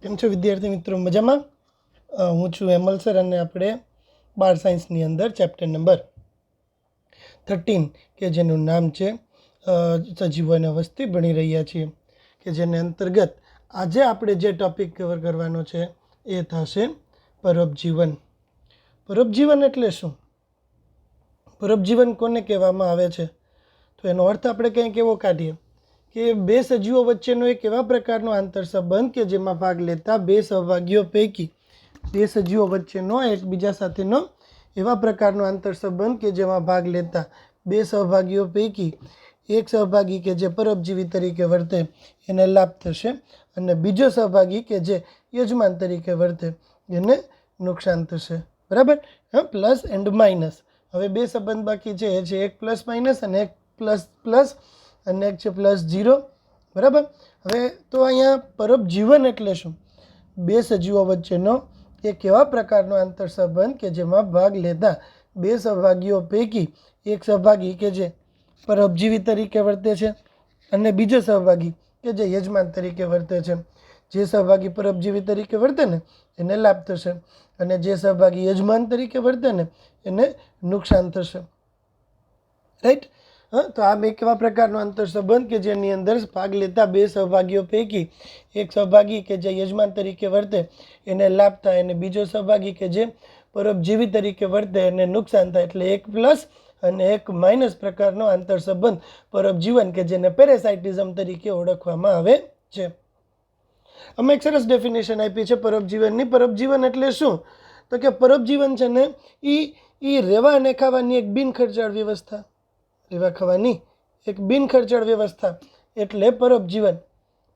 કેમ છો વિદ્યાર્થી મિત્રો? મજામાં? હું છું હેમલ સર અને આપણે બાર સાયન્સની અંદર ચેપ્ટર નંબર 13 કે જેનું નામ છે સજીવો અને વસ્તી ભણી રહ્યા છીએ, કે જેને અંતર્ગત આજે આપણે જે ટૉપિક કવર કરવાનો છે એ થશે પરોપજીવન. પરોપજીવન એટલે શું? પરોપજીવન કોને કહેવામાં આવે છે? તો એનો અર્થ આપણે કંઈક એવો કાઢીએ કે બે સજીવો વચ્ચેનો એક એવા પ્રકારનો આંતરસંબંધ કે જેમાં ભાગ લેતા બે સહભાગીઓ પૈકી બે સજીવો વચ્ચેનો એકબીજા સાથેનો એવા પ્રકારનો આંતરસંબંધ કે જેમાં ભાગ લેતા બે સહભાગીઓ પૈકી એક સહભાગી કે જે પરોપજીવી તરીકે વર્તે એને લાભ થશે અને બીજો સહભાગી કે જે યજમાન તરીકે વર્તે એને નુકસાન થશે. બરાબર? હા, પ્લસ એન્ડ માઇનસ. હવે બે સંબંધ બાકી છે, એ છે એક પ્લસ માઇનસ અને એક પ્લસ પ્લસ અને એક છે +0. બરાબર? હવે તો અહીંયા પરોપજીવન એટલે શું? બે સજીવો વચ્ચેનો એક એવા પ્રકારનો આંતરસંબંધ કે જેમાં ભાગ લેતા બે સહભાગીઓ પૈકી એક સહભાગી કે જે પરોપજીવી તરીકે વર્તે છે અને બીજો સહભાગી કે જે યજમાન તરીકે વર્તે છે. જે સહભાગી પરોપજીવી તરીકે વર્તે ને એને લાભ થશે અને જે સહભાગી યજમાન તરીકે વર્તે ને એને નુકસાન થશે. રાઈટ? હા, તો આ એક એવા પ્રકારનો આંતરસંબંધ કે જેની અંદર ભાગ લેતા બે સહભાગીઓ પૈકી એક સહભાગી કે જે યજમાન તરીકે વર્તે એને લાભ થાય અને બીજો સહભાગી કે જે પરોપજીવી તરીકે વર્તે એને નુકસાન થાય. એટલે એક પ્લસ અને એક માઇનસ પ્રકારનો આંતરસંબંધ પરોપજીવન કે જેને પેરેસાઇટિઝમ તરીકે ઓળખવામાં આવે છે. અમે એક સરસ ડેફિનેશન આપી છે પરોપજીવનની. પરોપજીવન એટલે શું? તો કે પરોપજીવન છે ને એ રહેવા અને ખાવાની એક બિનખર્ચાળ વ્યવસ્થા. રહેવા ખાવાની એક બિનખર્ચાળ વ્યવસ્થા એટલે પરોપજીવન.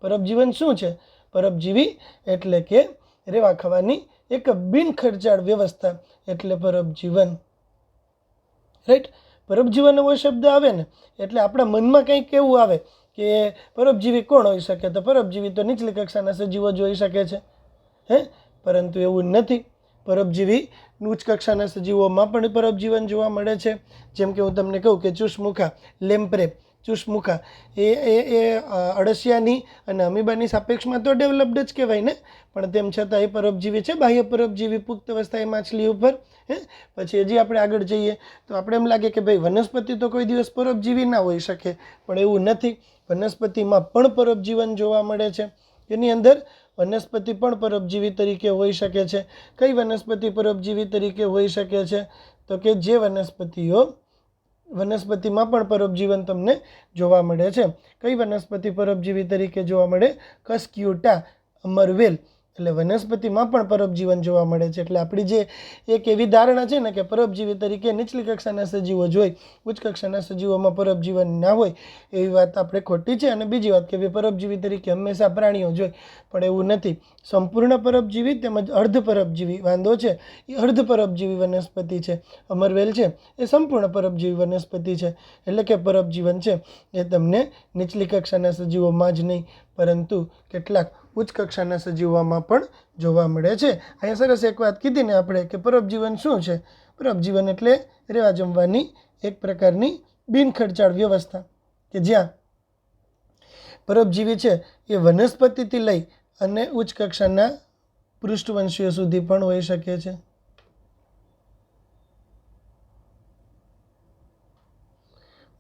પરોપજીવન શું છે? પરોપજીવી એટલે કે રહેવા ખાવાની એક બિનખર્ચાળ વ્યવસ્થા એટલે પરોપજીવન. રાઈટ? પરોપજીવન એવો શબ્દ આવે ને એટલે આપણા મનમાં કંઈક એવું આવે કે પરોપજીવી કોણ હોઈ શકે? તો પરોપજીવી તો નીચલી કક્ષાના સજીવો જ હોઈ શકે છે. પરંતુ એવું નથી. પરોપજીવી ઉચ્ચ કક્ષાના સજીવોમાં પણ પરોપજીવન જોવા મળે છે. જેમ કે હું તમને કહું કે ચૂસમુખા, લેમ્પ્રે, ચૂસમુખા એ અળસિયાની અને અમીબાની સાપેક્ષમાં તો ડેવલપ્ડ જ કહેવાય ને, પણ તેમ છતાં એ પરોપજીવી છે. બાહ્ય પરોપજીવી પુખ્ત અવસ્થાએ માછલી ઉપર. પછી હજી આપણે આગળ જઈએ તો આપણે એમ લાગે કે ભાઈ વનસ્પતિ તો કોઈ દિવસ પરોપજીવી ના હોઈ શકે, પણ એવું નથી. વનસ્પતિમાં પણ પરોપજીવન જોવા મળે છે. એની અંદર વનસ્પતિ પણ પરોપજીવી તરીકે હોઈ શકે છે. કઈ વનસ્પતિ પરોપજીવી તરીકે હોઈ શકે છે? તો કે જે વનસ્પતિમાં પણ પરોપજીવન તમને જોવા મળે છે. કઈ વનસ્પતિ પરોપજીવી તરીકે જોવા મળે? કસ્ક્યુટા, અમરવેલ. એટલે વનસ્પતિમાં પણ પરોપજીવન જોવા મળે છે. એટલે આપણી જે એક એવી ધારણા છે ને કે પરોપજીવી તરીકે નીચલી કક્ષાના સજીવો જ હોય, ઉચ્ચ કક્ષાના સજીવોમાં પરોપજીવન ના હોય, એવી વાત આપણે ખોટી છે. અને બીજી વાત કે પરોપજીવી તરીકે હંમેશા પ્રાણીઓ જ હોય, પણ એવું નથી. સંપૂર્ણ પરોપજીવી તેમજ અર્ધ પરોપજીવી વાંધો છે એ અર્ધ પરોપજીવી વનસ્પતિ છે. અમરવેલ છે એ સંપૂર્ણ પરોપજીવી વનસ્પતિ છે. એટલે કે પરોપજીવન છે એ તમને નીચલી કક્ષાના સજીવોમાં જ નહીં પરંતુ કેટલાક ઉચ્ચ કક્ષાના સજીવોમાં પણ જોવા મળે છે. અહીંયા સરસ એક વાત કીધી ને આપણે કે પરોપજીવન શું છે? પરોપજીવન એટલે રહેવા જમવાની એક પ્રકારની બિનખર્ચાળ વ્યવસ્થા કે જ્યાં પરોપજીવી છે એ વનસ્પતિથી લઈ અને ઉચ્ચ કક્ષાના પૃષ્ઠવંશીઓ સુધી પણ હોઈ શકે છે.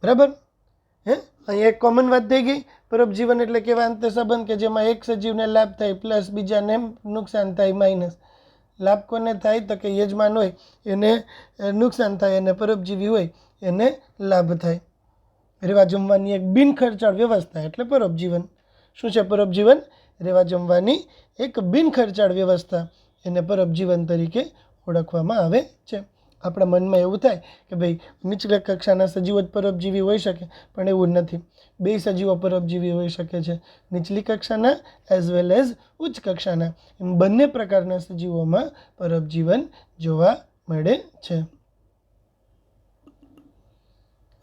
બરાબર? અહીંયા એક કોમન વાત થઈ ગઈ. પરોપજીવન એટલે કેવા આંતરસંબંધ કે જેમાં એક સજીવને લાભ થાય પ્લસ બીજાને નુકસાન થાય માઇનસ. લાભ કોને થાય? તો કે યજમાન હોય એને નુકસાન થાય અને પરોપજીવી હોય એને લાભ થાય. રહેવા જમવાની એક બિનખર્ચાળ વ્યવસ્થા એટલે પરોપજીવન. શું છે પરોપજીવન? રહેવા જમવાની એક બિનખર્ચાળ વ્યવસ્થા, એને પરોપજીવન તરીકે ઓળખવામાં આવે છે. આપણા મનમાં એવું થાય કે ભાઈ નીચલા કક્ષાના સજીવો જ પરોપજીવી હોઈ શકે, પણ એવું નથી. બે સજીવો પરોપજીવી હોઈ શકે છે. નીચલી કક્ષાના એઝ વેલ એઝ ઉચ્ચ કક્ષાના, એમ બંને પ્રકારના સજીવોમાં પરોપજીવન જોવા મળે છે.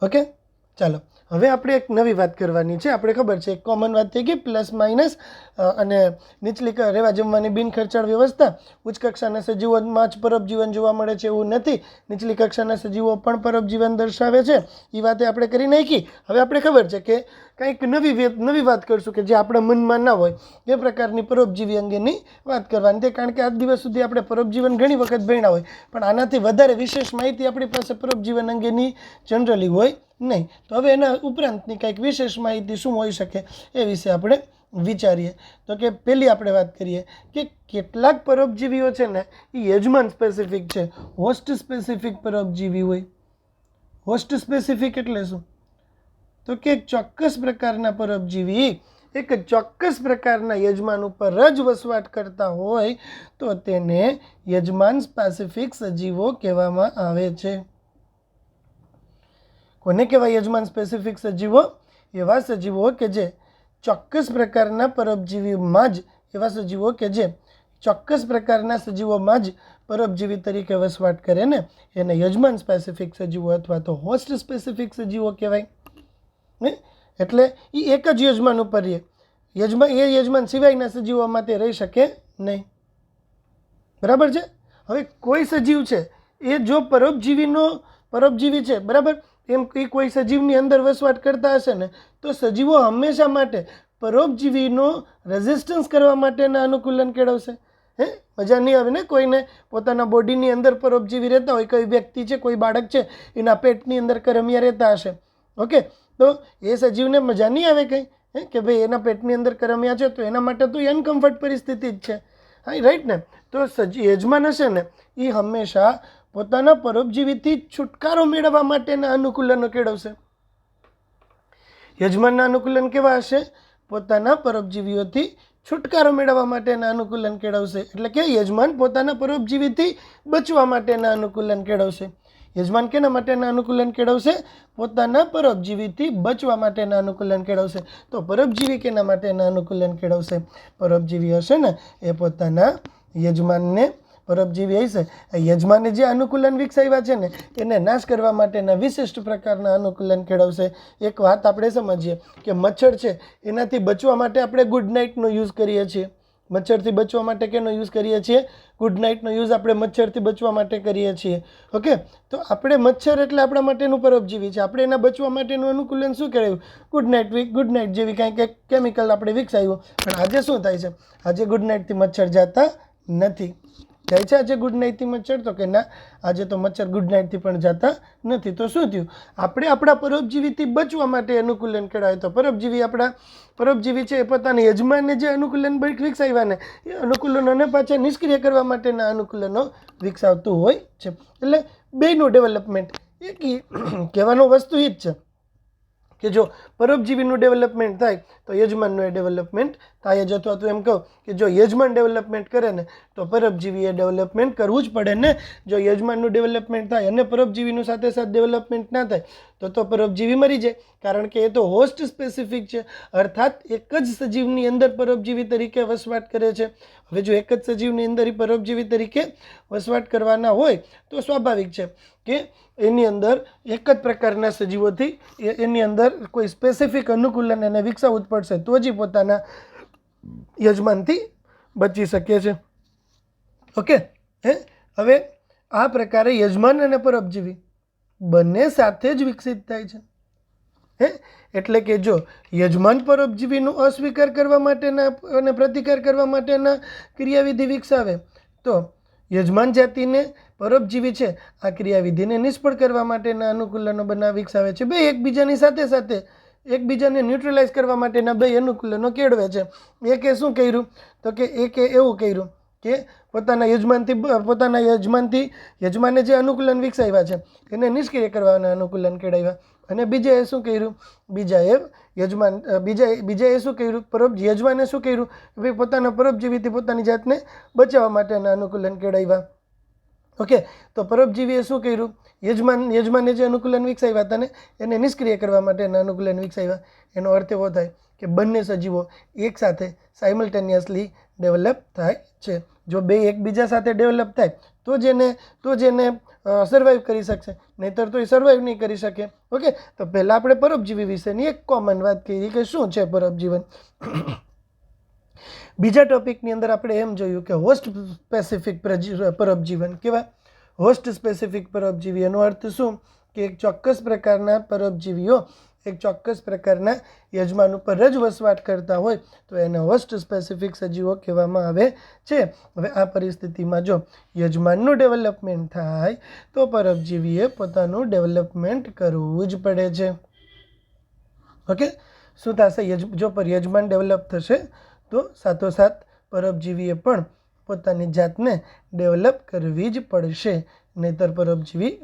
ઓકે, ચાલો હવે આપણે એક નવી વાત કરવાની છે. આપણે ખબર છે એક કોમન વાત થઈ ગઈ પ્લસ માઇનસ અને નીચલી રહેવા જમવાની બિનખર્ચાળ વ્યવસ્થા. ઉચ્ચ કક્ષાના સજીવોમાં જ પરોપજીવન જોવા મળે છે એવું નથી. નીચલી કક્ષાના સજીવો પણ પરોપજીવન દર્શાવે છે. એ વાતે આપણે કરી નાખી. હવે આપણે ખબર છે કંઈક નવી વાત કરશું કે જે આપણા મનમાં ના હોય એ પ્રકારની પરોપજીવી અંગેની વાત કરવાની છે. કારણ કે આજ દિવસ સુધી આપણે પરોપજીવન ઘણી વખત ભણ્યા હોય, પણ આનાથી વધારે વિશેષ માહિતી આપણી પાસે પરોપજીવન અંગેની જનરલી હોય નહીં. તો હવે એના ઉપરાંતની કંઈક વિશેષ માહિતી શું હોઈ શકે એ વિશે આપણે વિચારીએ. તો કે પહેલી આપણે વાત કરીએ કે કેટલાક પરોપજીવીઓ છે ને એ યજમાન સ્પેસિફિક છે, હોસ્ટ સ્પેસિફિક પરોપજીવી હોય. હોસ્ટ સ્પેસિફિક એટલે શું? તો કે એક ચોક્કસ પ્રકારના પરોપજીવી એક ચોક્કસ પ્રકારના યજમાન ઉપર જ વસવાટ કરતા હોય તો તેને યજમાન સ્પેસિફિક સજીવો કહેવામાં આવે છે. કોને કહેવાય યજમાન સ્પેસિફિક સજીવો? એવા સજીવો કે જે ચોક્કસ પ્રકારના પરોપજીવીમાં જ એવા સજીવો કે જે ચોક્કસ પ્રકારના સજીવોમાં જ પરોપજીવી તરીકે વસવાટ કરે ને એને યજમાન સ્પેસિફિક સજીવો અથવા તો હોસ્ટ સ્પેસિફિક સજીવો કહેવાય. એટલે એ એક જ યજમાન ઉપર રહે, યજમાન સિવાયના સજીવોમાં તે રહી શકે નહીં. બરાબર છે? હવે કોઈ સજીવ છે એ જો પરોપજીવી છે, બરાબર, એમ એ કોઈ સજીવની અંદર વસવાટ કરતા હશે ને તો સજીવો હંમેશા માટે પરોપજીવીનો રેઝિસ્ટન્સ કરવા માટેના અનુકૂલન કેળવશે. મજા નહીં આવે ને કોઈને પોતાના બોડીની અંદર પરોપજીવી રહેતા હોય, કોઈ વ્યક્તિ છે, કોઈ બાળક છે, એના પેટની અંદર કરમિયા રહેતા હશે. ઓકે, તો એ સજીવને મજા નહીં આવે કંઈ, કે ભાઈ એના પેટની અંદર કરમિયા છે તો એના માટે તો અનકમ્ફર્ટ પરિસ્થિતિ જ છે. હા, રાઈટ ને? તો યજમાન હશે ને એ હંમેશા પોતાના પરોપજીવીથી છુટકારો મેળવવા માટેના અનુકૂલનો કેળવશે. યજમાનના અનુકૂલન કેવા હશે? પોતાના પરોપજીવીઓથી છુટકારો મેળવવા માટેના અનુકૂલન કેળવશે. એટલે કે યજમાન પોતાના પરોપજીવીથી બચવા માટેના અનુકૂલન કેળવશે. યજમાન કેના માટેના અનુકૂલન કેળવશે? પોતાના પરોપજીવીથી બચવા માટેના અનુકૂલન કેળવશે. તો પરોપજીવી કેના માટેના અનુકૂલન કેળવશે? પરોપજીવી હશે ને એ પોતાના યજમાનને, પરોપજીવી હશે યજમાને જે અનુકૂલન વિકસાવ્યા છે ને એને નાશ કરવા માટેના વિશિષ્ટ પ્રકારના અનુકૂલન કેળવશે. એક વાત આપણે સમજીએ કે મચ્છર છે એનાથી બચવા માટે આપણે ગુડ નાઇટનો યુઝ કરીએ છીએ. મચ્છરથી બચવા માટે કેનો યુઝ કરીએ છીએ? ગુડ નાઇટનો યુઝ આપણે મચ્છરથી બચવા માટે કરીએ છીએ. ઓકે, તો આપણે મચ્છર એટલે આપણા માટેનું પરોપજીવી છે, આપણે એના બચવા માટેનું અનુકૂલન શું કરાવ્યું? ગુડ નાઇટ જેવી કાંઈક કેમિકલ આપણે વિકસાવ્યું. પણ આજે શું થાય છે? આજે ગુડ નાઇટથી મચ્છર જતા નથી. જાય છે આજે ગુડ નાઇટથી મચ્છર? તો કે ના, આજે તો મચ્છર ગુડ નાઇટથી પણ જતા નથી. તો શું થયું? આપણે આપણા પરોપજીવીથી બચવા માટે અનુકૂલન કેળવાય. તો પરોપજીવી છે એ પોતાના યજમાનને જે અનુકૂલન વિકસાવ્યા ને એ અનુકૂલનોને પાછા નિષ્ક્રિય કરવા માટેના અનુકૂલનો વિકસાવતું હોય છે. એટલે બેયનું ડેવલપમેન્ટ એક કહેવાનો વસ્તુ એ જ છે કે જો પરોપજીવીનું ડેવલપમેન્ટ થાય તો યજમાનનું એ ડેવલપમેન્ટ થાય જ. અથવા તો એમ કહું કે જો યજમાન ડેવલપમેન્ટ કરે ને તો પરોપજીવીએ ડેવલપમેન્ટ કરવું જ પડે ને. જો યજમાનનું ડેવલપમેન્ટ થાય અને પરોપજીવીનું સાથે સાથે ડેવલપમેન્ટ ના થાય તો પરોપજીવી મરી જાય. કારણ કે એ તો હોસ્ટ સ્પેસિફિક છે, અર્થાત એક જ સજીવની અંદર પરોપજીવી તરીકે વસવાટ કરે છે. હવે જો એક જ સજીવની અંદર એ પરોપજીવી તરીકે વસવાટ કરવાના હોય તો સ્વાભાવિક છે કે એની અંદર એક જ પ્રકારના સજીવોથી એની અંદર કોઈ સ્પેસિફિક અનુકૂલન એને વિકસાવવું જ પડશે તો જ પોતાના યજમાનથી બચી શકે છે. ઓકે, હવે આ પ્રકારે યજમાન અને પરોપજીવી બંને સાથે જ વિકસિત થાય છે. એટલે કે જો યજમાન પરોપજીવીનું અસ્વીકાર કરવા માટેના અને પ્રતિકાર કરવા માટેના ક્રિયાવિધિ વિકસાવે તો યજમાન જાતિને પરોપજીવી છે આ ક્રિયાવિધિને નિષ્ફળ કરવા માટેના અનુકૂલનો વિકસાવે છે. બે એકબીજાની સાથે એકબીજાને ન્યુટ્રલાઇઝ કરવા માટેના બે અનુકૂલનો કેળવે છે. એકે શું કર્યું? તો કે એકે એવું કર્યું કે પોતાના યજમાને જે અનુકૂલન વિકસાવ્યા છે એને નિષ્ક્રિય કરવાના અનુકૂલન કેળવ્યા. અને બીજાએ શું કર્યું? બીજાએ શું કર્યું? યજમાને શું કર્યું? ભાઈ પોતાના પરોપજીવીથી પોતાની જાતને બચાવવા માટેના અનુકૂલન કેળવ્યા. ઓકે, તો પરોપજીવીએ શું કર્યું? યજમાને જે અનુકૂલન વિકસાવ્યા હતા ને એને નિષ્ક્રિય કરવા માટેના અનુકૂલન વિકસાવ્યા. એનો અર્થ એવો થાય કે બંને સજીવો એકસાથે સાયમલ્ટેનિયસલી ડેવલપ થાય છે. જો બે એકબીજા સાથે ડેવલપ થાય તો જ એને સર્વાઈવ કરી શકશે, નહીંતર તો એ સર્વાઈવ નહીં કરી શકે. ઓકે, તો પહેલાં આપણે પરોપજીવી વિશેની એક કોમન વાત કરી કે શું છે પરોપજીવન. બીજા ટોપિકની અંદર આપણે એમ જોયું કે હોસ્ટ સ્પેસિફિક પરોપજીવન. કેવા? હોસ્ટ સ્પેસિફિક પરોપજીવી. એનો અર્થ શું? કે એક ચોક્કસ પ્રકારના પરોપજીવીઓ એક ચોક્કસ પ્રકારના યજમાન ઉપર જ વસવાટ કરતા હોય તો એને હોસ્ટ સ્પેસિફિક સજીવો કહેવામાં આવે છે. હવે આ પરિસ્થિતિમાં જો યજમાનનું ડેવલપમેન્ટ થાય તો પરોપજીવીએ પોતાનું ડેવલપમેન્ટ કરવું જ પડે છે. ઓકે, શું થશે? જો યજમાન ડેવલપ થશે તો સાથોસાથ પરોપજીવીએ પણ પોતાની જાતને ડેવલપ કરવી જ પડશે, નહીંતર પરોપજીવી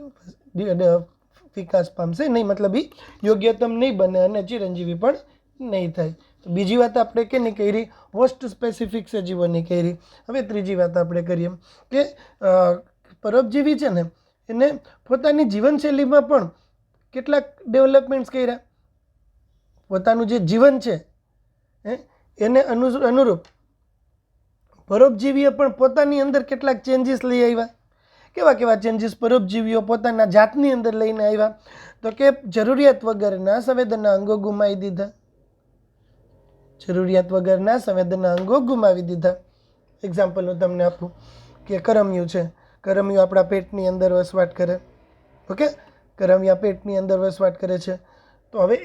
વિકાસ પામશે નહીં, મતલબ એ યોગ્યતમ નહીં બને અને ચિરંજીવી પણ નહીં થાય. તો બીજી વાત આપણે કેની કરી? હોસ્ટ સ્પેસિફિક સજીવોની કરી. હવે ત્રીજી વાત આપણે કરીએ કે પરોપજીવી છે ને એને પોતાની જીવનશૈલીમાં પણ કેટલાક ડેવલપમેન્ટ્સ કર્યા. પોતાનું જે જીવન છે એને અનુરૂપ પરોપજીવીએ પણ પોતાની અંદર કેટલાક ચેન્જીસ લઈ આવ્યા. કેવા ચેન્જીસ પરોપજીવીઓ પોતાના જાતની અંદર લઈને આવ્યા? તો કે જરૂરિયાત વગરના સંવેદના અંગો ગુમાવી દીધા. જરૂરિયાત વગરના સંવેદના અંગો ગુમાવી દીધા. એક્ઝામ્પલ હું તમને આપું કે કરમિયું છે. કરમિયું આપણા પેટની અંદર વસવાટ કરે. ઓકે, કરમિયા પેટની અંદર વસવાટ કરે છે. તો હવે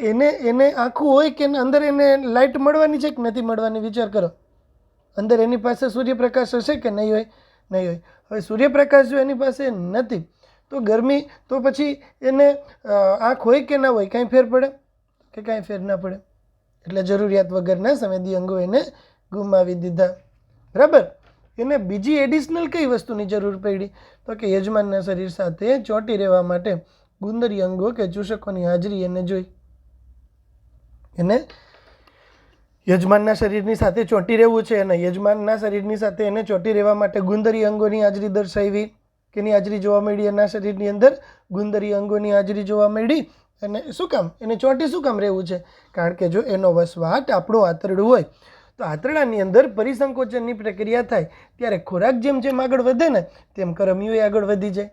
એને આખું હોય કે અંદર એને લાઇટ મળવાની છે કે નથી મળવાની? વિચાર કરો. અંદર એની પાસે સૂર્યપ્રકાશ હશે કે નહીં હોય? નહીં હોય. હવે સૂર્યપ્રકાશ જો એની પાસે નથી તો ગરમી, તો પછી એને આંખ હોય કે ના હોય? કાંઈ ફેર પડે કે કાંઈ ફેર ના પડે? એટલે જરૂરિયાત વગરના સંવેદી અંગો એને ગુમાવી દીધા. બરાબર. એને બીજી એડિશનલ કઈ વસ્તુની જરૂર પડી? તો કે યજમાનના શરીર સાથે ચોંટી રહેવા માટે ગુંદરી અંગો કે ચૂષકોની હાજરી એને જોઈ. એને યજમાનના શરીરની સાથે ચોંટી રહેવું છે અને યજમાનના શરીરની સાથે એને ચોંટી રહેવા માટે ગુંદરી અંગોની હાજરી દર્શાવી. કેની હાજરી જોવા મળી? એના શરીરની અંદર ગુંદરી અંગોની હાજરી જોવા મળી. અને શું કામ? એને ચોંટી શું કામ રહેવું છે? કારણ કે જો એનો વસવાટ આપણું આંતરડું હોય તો આંતરડાની અંદર પરિસંકોચનની પ્રક્રિયા થાય ત્યારે ખોરાક જેમ જેમ આગળ વધે ને તેમ કરમિયું આગળ વધી જાય.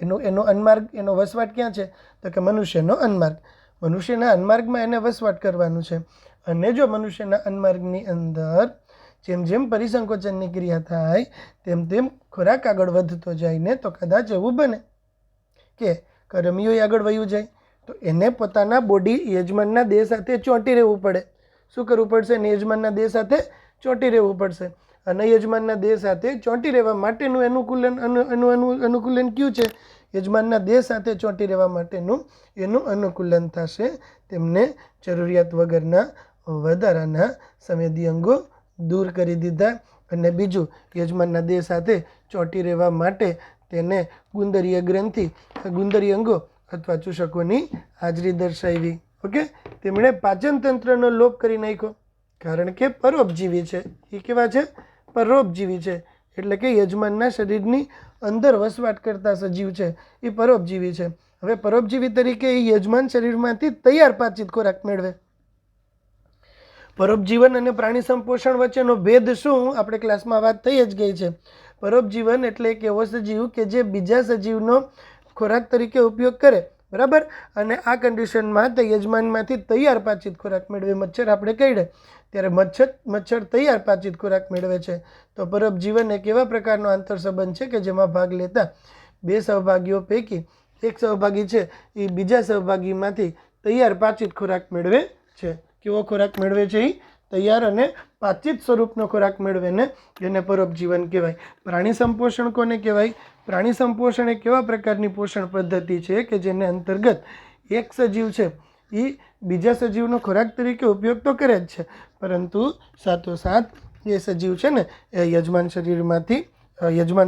એનો અન્માર્ગ, એનો વસવાટ ક્યાં છે? તો કે મનુષ્યનો અન્માર્ગ. મનુષ્યના અન્માર્ગમાં એને વસવાટ કરવાનું છે. અને જો મનુષ્યના અન્માર્ગની અંદર જેમ જેમ પરિસંકોચનની ક્રિયા થાય તેમ તેમ ખોરાક આગળ વધતો જાય ને તો કદાચ એવું બને કે કરમિયું આગળ વયું જાય તો એને પોતાના બોડી યજમાનના દેહ સાથે ચોંટી રહેવું પડે. શું કરવું પડશે? એને યજમાનના દેહ સાથે ચોંટી રહેવું પડશે. અને યજમાનના દેહ સાથે ચોંટી રહેવા માટેનું અનુકૂલન કયું છે? યજમાનના દેહ સાથે ચોંટી રહેવા માટેનું એનું અનુકૂલન થશે. તેમને જરૂરિયાત વગરના વધારાના સંવેદી અંગો દૂર કરી દીધા. અને બીજું, યજમાનના દેહ સાથે ચોંટી રહેવા માટે તેને ગુંદરીય ગ્રંથિ, ગુંદરી અંગો અથવા ચૂષકોની હાજરી દર્શાવી. ઓકે, તેમણે પાચન તંત્રનો લોપ કરી નાખ્યો કારણ કે પરોપજીવી છે. એ કેવા છે? પરોપજીવી છે. એટલે કે યજમાનના શરીરની અંદર વસવાટ કરતા સજીવ છે એ પરોપજીવી છે. હવે પરોપજીવી તરીકે એ યજમાન શરીરમાંથી તૈયાર પાચિત ખોરાક મેળવે. પરોપજીવન અને પ્રાણી સંપોષણ વચ્ચેનો ભેદ શું? આપણે ક્લાસમાં વાત થઈ જ ગઈ છે. પરોપજીવન એટલે એક એવો સજીવ કે જે બીજા સજીવનો ખોરાક તરીકે ઉપયોગ કરે. બરાબર. અને આ કન્ડિશનમાં તે યજમાનમાંથી તૈયાર પાચિત ખોરાક મેળવે. મચ્છર આપણે કહીએ ત્યારે મચ્છર તૈયાર પાચિત ખોરાક મેળવે છે. તો પરોપજીવન એક એવા પ્રકારનો આંતરસંબંધ છે કે જેમાં ભાગ લેતા બે સહભાગીઓ પૈકી એક સહભાગી છે એ બીજા સહભાગીમાંથી તૈયાર પાચિત ખોરાક મેળવે છે. કેવો ખોરાક મેળવે છે? એ તૈયાર અને પાચિત સ્વરૂપનો ખોરાક મેળવે ને એને પરોપજીવન કહેવાય. પ્રાણી સંપોષણ કોને કહેવાય? પ્રાણી સંપોષણ એક એવા પ્રકારની પોષણ પદ્ધતિ છે કે જેને અંતર્ગત એક સજીવ છે એ બીજા સજીવનો ખોરાક તરીકે ઉપયોગ તો કરે જ છે, પરંતુ સાથોસાથ એ સજીવ છે ને એ યજમાન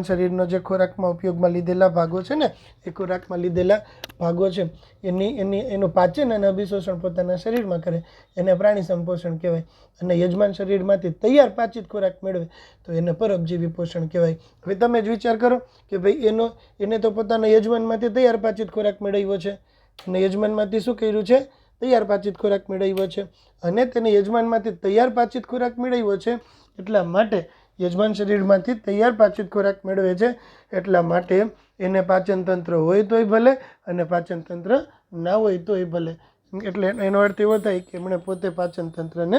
શરીરનો જે ખોરાકમાં ઉપયોગમાં લીધેલા ભાગો છે ને એ ખોરાકમાં લીધેલા ભાગો છે એનું પાચન અને અભિશોષણ પોતાના શરીરમાં કરે. એને પ્રાણી સંપોષણ કહેવાય. અને યજમાન શરીરમાંથી તૈયાર પાચિત ખોરાક મેળવે તો એને પરોપજીવી પોષણ કહેવાય. હવે તમે જ વિચાર કરો કે ભાઈ એને તો પોતાના યજમાનમાંથી તૈયાર પાચિત ખોરાક મેળવ્યો છે અને યજમાનમાંથી શું કર્યું છે? તૈયાર પાચિત ખોરાક મેળવ્યો છે. અને તેને યજમાનમાંથી તૈયાર પાચિત ખોરાક મેળવ્યો છે એટલા માટે યજમાન શરીરમાંથી તૈયાર પાચિત ખોરાક મેળવે છે એટલા માટે એને પાચન તંત્ર હોય તોય ભલે અને પાચન તંત્ર ના હોય તોય ભલે. એટલે એનો અર્થ એવો થાય કે એમણે પોતે પાચન તંત્રને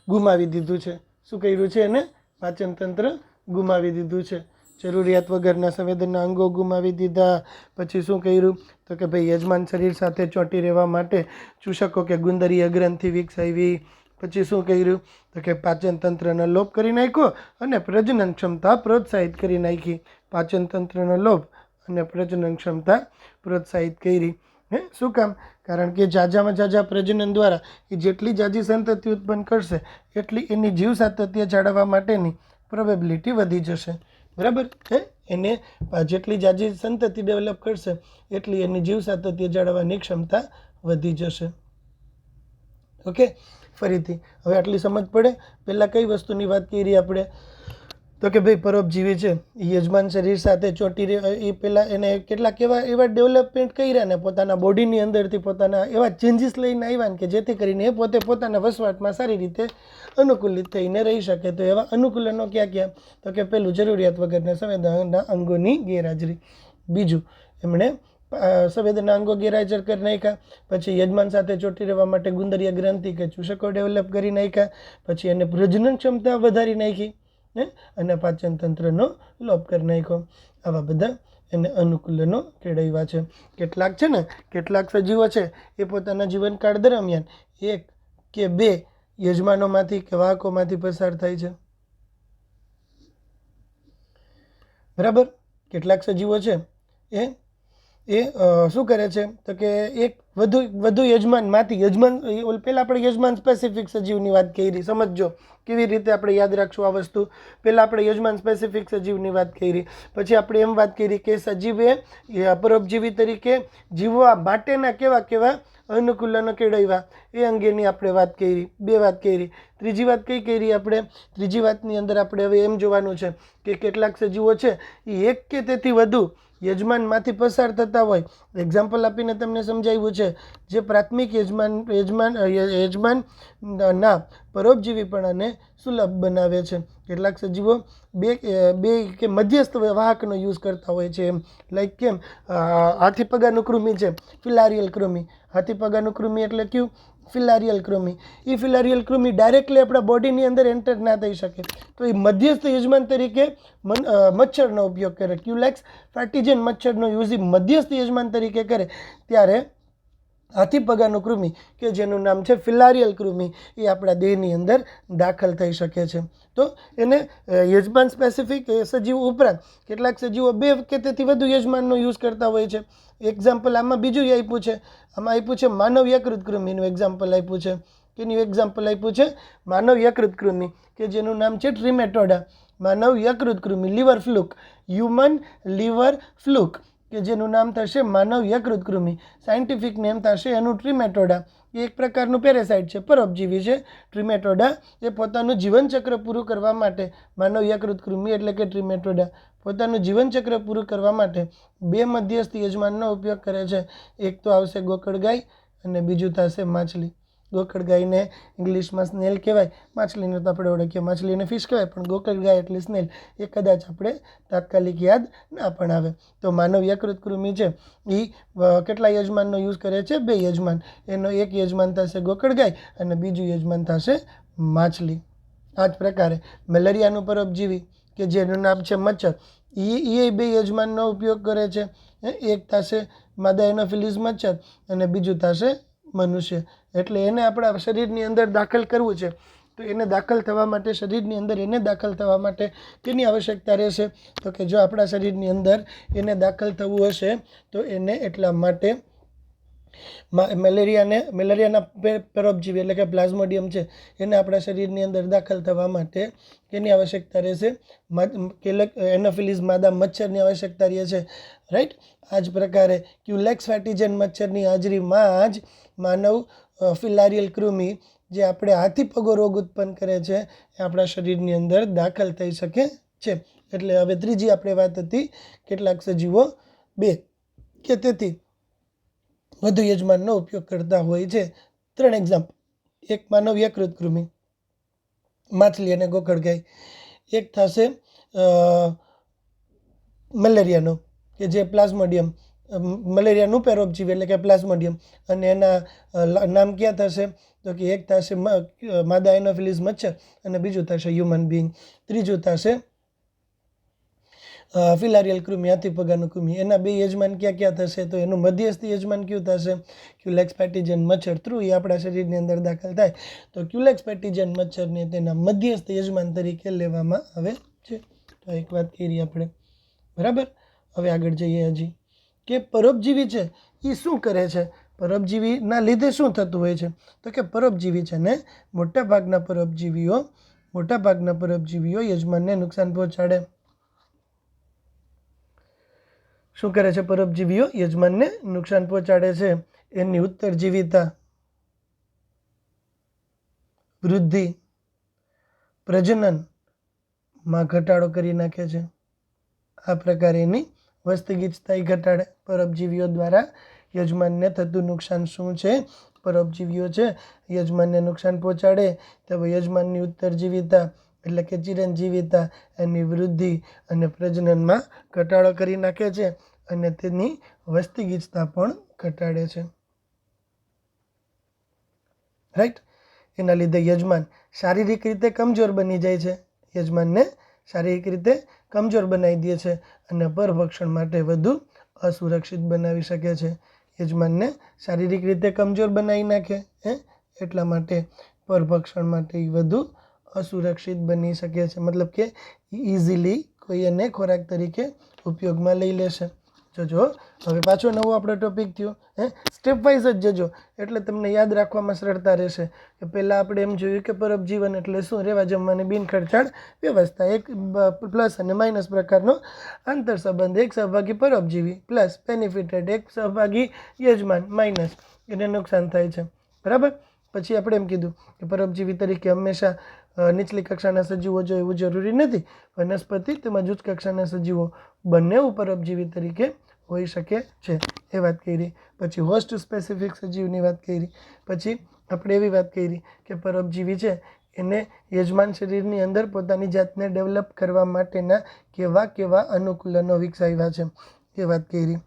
ગુમાવી દીધું છે. શું કર્યું છે? એને પાચન તંત્ર ગુમાવી દીધું છે. જરૂરિયાત વગરના સંવેદનના અંગો ગુમાવી દીધા. પછી શું કર્યું તો કે ભાઈ યજમાન શરીર સાથે ચોંટી રહેવા માટે ચૂષકો કે ગુંદરીય ગ્રંથિ વિકસાવી. પછી શું કર્યું તો કે પાચન તંત્રનો લોપ કરી નાખ્યો અને પ્રજનન ક્ષમતા પ્રોત્સાહિત કરી નાખી. પાચન તંત્રનો લોપ અને પ્રજનન ક્ષમતા પ્રોત્સાહિત કરી. શું કામ? કારણ કે જાજામાં જાજા પ્રજનન દ્વારા એ જેટલી જાજી સંતતિ ઉત્પન્ન કરશે એટલી એની જીવ સાતત્ય જાળવવા માટેની પ્રોબેબિલિટી વધી જશે. બરાબર? એને જેટલી જાજી સંતતિ ડેવલપ કરશે એટલી એની જીવ સાતત્ય જાળવવાની ક્ષમતા વધી જશે. ઓકે, ફરીથી હવે આટલી સમજ પડે. પહેલાં કઈ વસ્તુની વાત કરી આપણે તો કે ભાઈ પરોપજીવી છે એ યજમાન શરીર સાથે ચોંટી રહે. એ પહેલાં એને કેટલાક એવા ડેવલપમેન્ટ કર્યા ને પોતાના બોડીની અંદરથી પોતાના એવા ચેન્જીસ લઈને આવ્યા ને કે જેથી કરીને એ પોતે પોતાના વસવાટમાં સારી રીતે અનુકૂલિત થઈને રહી શકે. તો એવા અનુકૂલનો ક્યાં ક્યાં તો કે પહેલું જરૂરિયાત વગરના સંવેદના અંગોની ગેરહાજરી. બીજું એમણે સંવેદના અંગો ગેરહાજર કરી નાખ્યા. પછી યજમાન સાથે ચોંટી રહેવા માટે ગુંદરીય ગ્રંથિ કે ચૂષકો ડેવલપ કરી નાખ્યા. પછી એને પ્રજનન ક્ષમતા વધારી નાખી અને પાચન તંત્રનો લોપ કરી નાખ્યો. આવા બધા એને અનુકૂલનો કેળવ્યા છે. કેટલાક છે ને કેટલાક સજીવો છે એ પોતાના જીવનકાળ દરમિયાન 1 કે 2 યજમાનોમાંથી કે વાહકોમાંથી પસાર થાય છે. બરાબર? કેટલાક સજીવો છે એ શું કરે છે તો કે એક વધુ યજમાનમાંથી પહેલાં આપણે યજમાન સ્પેસિફિક સજીવની વાત કરી. સમજો કેવી રીતે આપણે યાદ રાખશું આ વસ્તુ. પહેલાં આપણે યજમાન સ્પેસિફિક સજીવની વાત કરી. પછી આપણે એમ વાત કરી કે સજીવે પરોપજીવી તરીકે જીવવા માટેના કેવા કેવા અનુકૂલનો કેળવ્યા એ અંગેની આપણે વાત કરી. 2 વાત કરી. ત્રીજી વાત કઈ કરી આપણે? ત્રીજી વાતની અંદર આપણે હવે એમ જોવાનું છે કે કેટલાક સજીવો છે એ 1 કે તેથી વધુ યજમાનમાંથી પસાર થતા હોય. એક્ઝામ્પલ આપીને તમને સમજાવ્યું છે. જે પ્રાથમિક યજમાનના પરોપજીવીપણાને સુલભ બનાવે છે. કેટલાક સજીવો બે કે મધ્યસ્થ વાહકનો યુઝ કરતા હોય છે. એમ લાઈક કેમ હાથી પગાનું કૃમિ છે, ફિલારિયલ કૃમિ. હાથી પગાનું કૃમિ એટલે કયું? ફિલારિયલ કૃમિ. એ ફિલારિયલ કૃમિ ડાયરેક્ટલી આપણા બોડીની અંદર એન્ટર ના થઈ શકે તો એ મધ્યસ્થ યજમાન તરીકે મચ્છરનો ઉપયોગ કરે. ક્યુલેક્સ ફેટિજન મચ્છરનો યુઝ મધ્યસ્થ યજમાન તરીકે કરે ત્યારે હાથી પગાનું કૃમિ કે જેનું નામ છે ફિલારિયલ કૃમિ એ આપણા દેહની અંદર દાખલ થઈ શકે છે. તો એને યજમાન સ્પેસિફિક સજીવ ઉપરાંત કેટલાક સજીવો 2 કે તેથી વધુ યજમાનનો યુઝ કરતા હોય છે. એક્ઝામ્પલ આમાં બીજું આપ્યું છે. આમાં આપ્યું છે માનવ યકૃત કૃમિનું એક્ઝામ્પલ આપ્યું છે. કેનું એક્ઝામ્પલ આપ્યું છે? માનવ યકૃત કૃમિ કે જેનું નામ છે ટ્રિમેટોડા. માનવ યકૃત કૃમિ, liver fluke, human liver fluke કે જેનું નામ થશે માનવ યકૃત કૃમિ. સાયન્ટિફિક નેમ થશે એનું ટ્રિમેટોડા. એ એક પ્રકારનું પેરેસાઇટ છે, પરોપજીવી છે. ટ્રિમેટોડા એ પોતાનું જીવનચક્ર પૂરું કરવા માટે માનવ યકૃત કૃમિ એટલે કે ટ્રિમેટોડા પોતાનું જીવનચક્ર પૂરું કરવા માટે 2 મધ્યસ્થ યજમાનનો ઉપયોગ કરે છે. એક તો આવશે ગોકળગાય અને બીજું થશે માછલી. ગોકળગાયને ઇંગ્લિશમાં સ્નેલ કહેવાય. માછલીને તો આપણે ઓળખીએ માછલીને ફિશ કહેવાય પણ ગોકળગાય એટલે સ્નેલ. એ કદાચ આપણે તાત્કાલિક યાદ ના પણ આવે. તો માનવ યકૃત કૃમિ છે એ કેટલા યજમાનનો યુઝ કરે છે? 2 યજમાન. એનો એક યજમાન થશે ગોકળગાય અને બીજું યજમાન થશે માછલી. આ જ પ્રકારે મેલેરિયાનું પરોપજીવી કે જેનું નામ છે મચ્છર એ 2 યજમાનનો ઉપયોગ કરે છે. એક થશે માદા એનોફિલિસ મચ્છર અને બીજું થશે મનુષ્ય. એટલે એને આપણા શરીરની અંદર દાખલ કરવું છે તો એને દાખલ થવા માટે શરીરની અંદર એને દાખલ થવા માટે કેની આવશ્યકતા રહેશે તો કે જો આપણા શરીરની અંદર એને દાખલ થવું હશે તો એને એટલા માટે મેલેરિયાના પરોપજીવી એટલે કે પ્લાઝ્મોડિયમ છે એને આપણા શરીરની અંદર દાખલ થવા માટે કેની આવશ્યકતા રહેશે? એનોફિલિસ માદા મચ્છરની આવશ્યકતા રહે છે. રાઈટ? આ જ પ્રકારે ક્યુલેક્સ ફેટિજન મચ્છરની હાજરીમાં જ માનવ ફિલારિયલ કૃમિ જે આપણે હાથી પગો રોગ ઉત્પન્ન કરે છે એ આપણા શરીરની અંદર દાખલ થઈ શકે છે. એટલે હવે ત્રીજી આપણે વાત હતી કેટલાક સજીવો 2 કે તેથી વધુ યજમાનનો ઉપયોગ કરતા હોય છે. 3 એક્ઝામ્પલ. એક માનવ યકૃત કૃમિ, માછલી અને ગોકળગાય. એક થશે મેલેરિયાનો કે જે પ્લાઝ્મોડિયમ મલેરિયાનું પરોપજીવી એટલે કે પ્લાઝ્મોડિયમ અને એના નામ ક્યાં થશે તો કે એક થશે માદા એનોફિલિસ મચ્છર અને બીજું થશે હ્યુમન બિંગ. ત્રીજું થશે ફિલારિયલ કૃમિ, હાથી પગાનું કૃમિ, એના બે યજમાન ક્યાં ક્યાં થશે? તો એનું મધ્યસ્થી યજમાન કયું થશે? ક્યુલેક્સ પેટિજન મચ્છર થ્રુ એ આપણા શરીરની અંદર દાખલ થાય તો ક્યુલેક્સ પેટિજન મચ્છરને તેના મધ્યસ્થ યજમાન તરીકે લેવામાં આવે છે. તો એક વાત કરી આપણે, બરાબર. હવે આગળ જઈએ હજી કે પરોપજીવી છે એ શું કરે છે? પરોપજીવીના લીધે શું થતું હોય છે? તો કે પરોપજીવી છે ને મોટાભાગના પરોપજીવીઓ યજમાનને નુકસાન પહોંચાડે. શું કરે છે પરોપજીવીઓ? યજમાનને નુકસાન પહોંચાડે છે. એની ઉત્તરજીવિતા, વૃદ્ધિ, પ્રજનનમાં ઘટાડો કરી નાખે છે. આ પ્રકારે એની વસ્તીગીચતા ઘટાડે. પરોપજીવીઓ દ્વારા યજમાનને થતું નુકસાન શું છે? પરોપજીવીઓ છે યજમાનને નુકસાન પહોંચાડે તો યજમાનની ઉત્તરજીવિતા એટલે કે ચિરંજીવિતા, એની વૃદ્ધિ અને પ્રજનનમાં ઘટાડો કરી નાખે છે અને તેની વસ્તીગીચતા પણ ઘટાડે છે. રાઈટ. એના લીધે યજમાન શારીરિક રીતે કમજોર બની જાય છે. યજમાનને શારીરિક રીતે કમજોર બનાવી દે છે અને પરભક્ષણ માટે વધુ અસુરક્ષિત બનાવી શકે છે. યજમાનને શારીરિક રીતે કમજોર બનાવી નાખે એટલા માટે પરભક્ષણ માટે વધુ અસુરક્ષિત બની શકે છે. મતલબ કે ઇઝીલી કોઈ એને ખોરાક તરીકે ઉપયોગમાં લઈ લેશે. જોજો હવે પાછો નવો આપણો ટોપિક થયો. સ્ટેપ વાઇઝ જ જજો એટલે તમને યાદ રાખવામાં સરળતા રહેશે. કે પહેલાં આપણે એમ જોયું કે પરોપજીવન એટલે શું? રહેવા જમવાની બિનખર્ચાળ વ્યવસ્થા. એક પ્લસ અને માઇનસ પ્રકારનો આંતર સંબંધ. એક સહભાગી પરોપજીવી પ્લસ બેનિફિટેડ, એક સહભાગી યજમાન માઇનસ, એને નુકસાન થાય છે. બરાબર. પછી આપણે એમ કીધું કે પરોપજીવી તરીકે હંમેશા નીચલી કક્ષાના સજીવો જો એવું જરૂરી નથી. વનસ્પતિ તેમજ ઉચ્ચ કક્ષાના સજીવો બંને પરોપજીવી તરીકે હોઈ શકે છે. એ વાત કરી. પછી હોસ્ટ સ્પેસિફિક સજીવની વાત કરી. પછી આપણે એવી વાત કરી કે પરોપજીવી છે એને યજમાન શરીરની અંદર પોતાની જાતને ડેવલપ કરવા માટેના કેવા કેવા અનુકૂલનો વિકસાવ્યા છે એ વાત કરી.